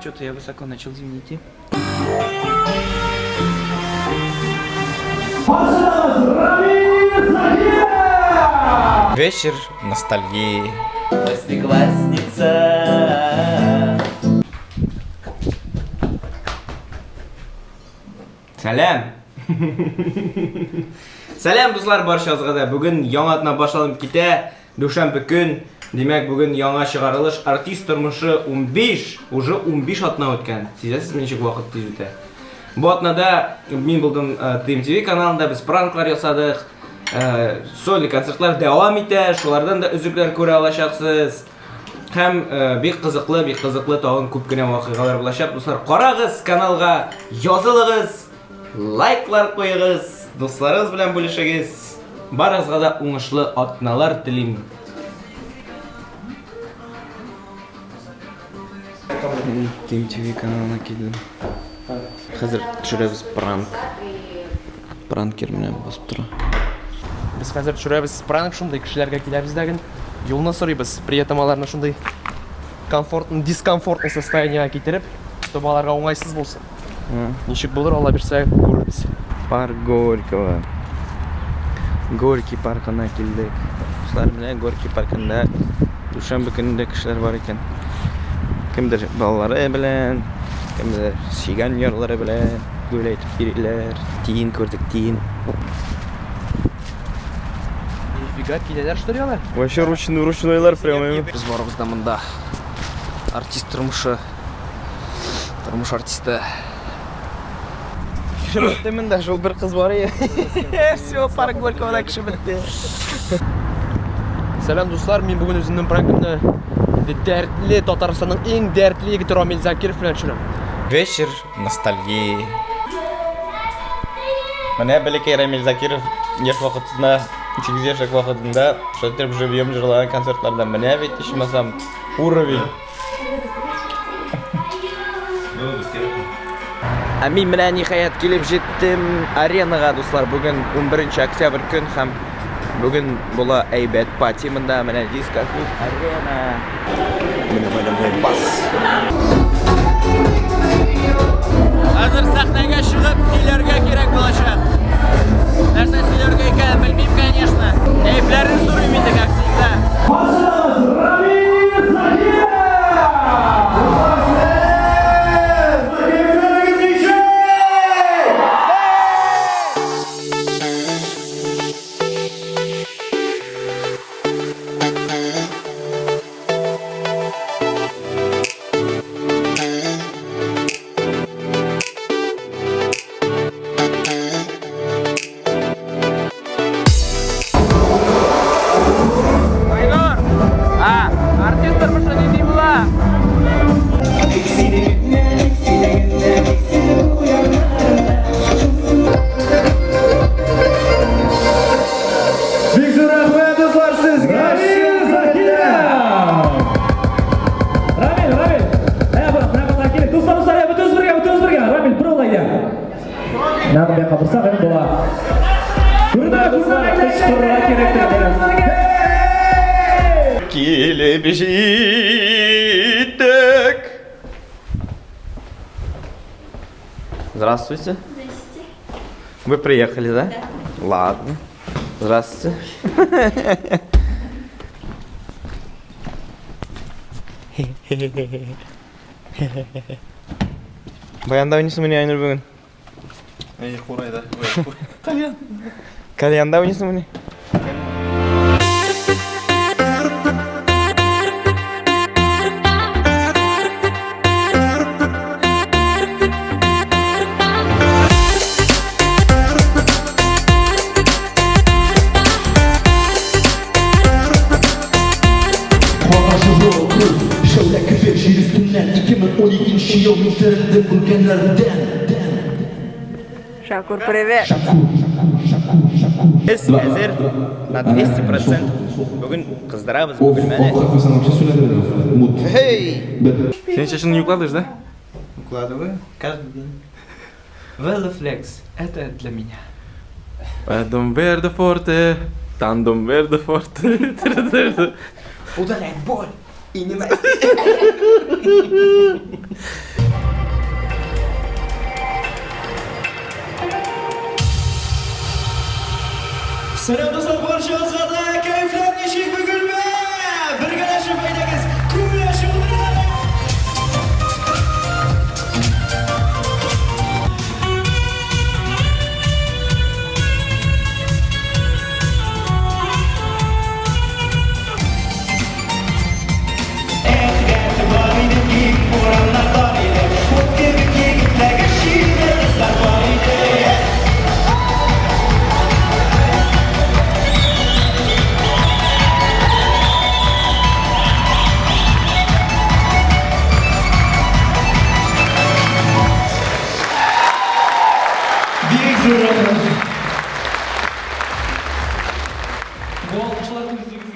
Что-то я высоко начал, извините. Вечер ностальгии. Восьмиклассница. Сәлем! Сәлем дуслар баршаңызга да. Бүген яңа атна башланып китә. Дүшәмбе көн. Димәк, бүген яңа чыгарылыш артист тормышы 15, уже 15 атна үткән. Сизәсез, ничек вакыт тиз үтә. Бу атнада мин булдым TMTV каналында, без пранклар ясадык. Сольный концертлар дәвам итә. Шулардан да үзүкләр күрә алачаксыз. Һәм бик кызыклы тагын күп кенә вакыйгалар булачак. Дуслар, карагыз каналга, язылыгыз, лайклар куегыз, дусларыгыз белән бүлешегез. Барыгызга да уңышлы атналар телим. TMTV каналына килдем. Хәзер төшерәбез пранкер менән басып тора. Без хәзер төшерәбез пранк, шундый кешеләргә киләбез дә юлны сорыйбыз. При этом аларны шундый дискомфортный состояниега китереп, чтобы аларга уңайсыз булсын. Ничек булыр, Алла бирсә күрербез. Парк Горького. Горький паркына килдек. Кешеләр менә Горький паркында дүшәмбе көнендә кешеләр бар икән. Кемдер балалары белән, кемдер сөйгән ярлары белән гүләйтеп йөриләр. Тиен күрдек, тиен. Нифига, киләләр что ли алар? Вообще ручнойлар прямо. Без барыбыз да монда. Артист тормышы. Тормыш артисты. Шыртты монда шул бер кыз бар ия. Всё, парк Горького кеше бетте. Сәлам дуслар, мин бүген үземнең пранкымны дәртле Татарстанның иң дәртле егете Рамил Закиров белән төшерәм. Вечер ностальгии. Менә бәләкәй Рамил Закиров яшь вакытында, 8 яшьлек вакытында шәйтеп живьем җырлаган концертларда менә бит ичмасам уровень. Ә мин менә ниһаять килеп җиттем аренага, дуслар. Бүген 11 октябрь көн һәм бүген була әйбәт пати монда, менә дискоклуб арена. Менә бу бас. Хәзер сәхнәгә чыгып сөйләргә кирәк булачак. Нәрсә сөйләргә икән белмим, конечно. Кәефләрен сорыйм инде, как всегда. Артист тормышы нинди була? Бик зур рәхмәт дуслар сезгә. Рамил Закиров. Рамил. Менә килик. Дуслар, бөтенбез бергә. Рамил, пролайда. Нәкъ бу кабырсак инде була. Күрдә дуслар, кычкырырга кирәктер. Килеп җиттек. Здравствуйте. Здравствуйте. Вы приехали, да? Да. Ладно. Здравствуйте. Баянда уйныйсыңбы не Айнур бүгін? Хурайда. Кальянда уйныйсыңбы не? Şöyle köşe üstünden 2012 yıl bitirildi ülkelerden. Шакур, привет. Biz hәзер на 200% бүген кыздырабыз бу бүлмәне. Hey! Сен чәчен юкладыш, да? Укладываю каждый день. Велофлекс. Это для меня. Дом Верде Форте, там Дом Верде Форте. Удаляй боль и не Selam dostlar, barchangizga da kayflar nechik bugunmi? Birgalashib aytamiz, kuylashib o'tiramiz. Bu alkışlar müziğimizi